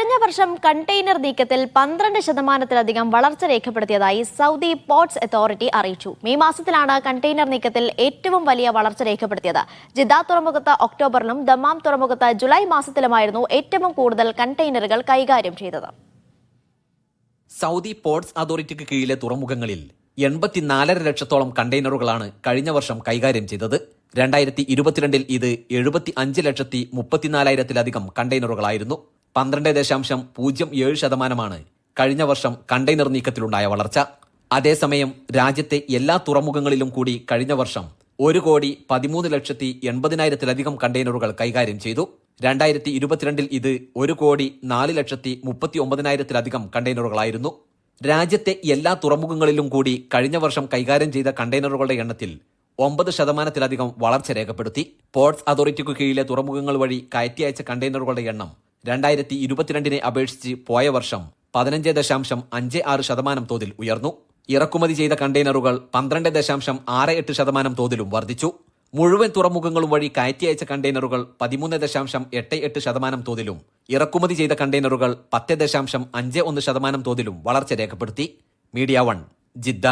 കഴിഞ്ഞ വർഷം കണ്ടെയ്നർ നീക്കത്തിൽ 12% വളർച്ച രേഖപ്പെടുത്തിയതായി സൗദി പോർട്സ് അതോറിറ്റി അറിയിച്ചു. മെയ് മാസത്തിലാണ് കണ്ടെയ്നർ നീക്കത്തിൽ ഏറ്റവും വലിയ വളർച്ച രേഖപ്പെടുത്തിയത്. ജിദ്ദ തുറമുഖത്ത് ഒക്ടോബറിലും ദമാം തുറമുഖത്ത് ജൂലൈ മാസത്തിലുമായിരുന്നു ഏറ്റവും കൂടുതൽ കണ്ടെയ്നറുകൾ കൈകാര്യം ചെയ്തത്. സൗദി പോർട്സ് അതോറിറ്റിക്ക് കീഴിലെ തുറമുഖങ്ങളിൽ 84.5 ലക്ഷത്തോളം കണ്ടെയ്നറുകളാണ് കഴിഞ്ഞ വർഷം കൈകാര്യം ചെയ്തത്. 2022 ഇത് 75,34,000 കണ്ടെയ്നറുകളായിരുന്നു. 12.07% കഴിഞ്ഞ വർഷം കണ്ടെയ്നർ നീക്കത്തിലുണ്ടായ വളർച്ച. അതേസമയം രാജ്യത്തെ എല്ലാ തുറമുഖങ്ങളിലും കൂടി കഴിഞ്ഞ വർഷം 1,13,80,000 കണ്ടെയ്നറുകൾ കൈകാര്യം ചെയ്തു. 2022 ഇത് 1,04,39,000 കണ്ടെയ്നറുകളായിരുന്നു. രാജ്യത്തെ എല്ലാ തുറമുഖങ്ങളിലും കൂടി കഴിഞ്ഞ വർഷം കൈകാര്യം ചെയ്ത കണ്ടെയ്നറുകളുടെ എണ്ണത്തിൽ 9% വളർച്ച രേഖപ്പെടുത്തി. പോർട്സ് അതോറിറ്റിക്കു കീഴിലെ തുറമുഖങ്ങൾ വഴി കയറ്റി അയച്ച കണ്ടെയ്നറുകളുടെ എണ്ണം 2022 അപേക്ഷിച്ച് പോയ വർഷം 15.56% തോതിൽ ഉയർന്നു. ഇറക്കുമതി ചെയ്ത കണ്ടെയ്നറുകൾ 12.68% തോതിലും വർദ്ധിച്ചു. മുഴുവൻ തുറമുഖങ്ങളും വഴി കയറ്റി അയച്ച കണ്ടെയ്നറുകൾ 13.88% തോതിലും ഇറക്കുമതി ചെയ്ത കണ്ടെയ്നറുകൾ 10.51% തോതിലും വളർച്ച രേഖപ്പെടുത്തി. Media 1 Jeddah.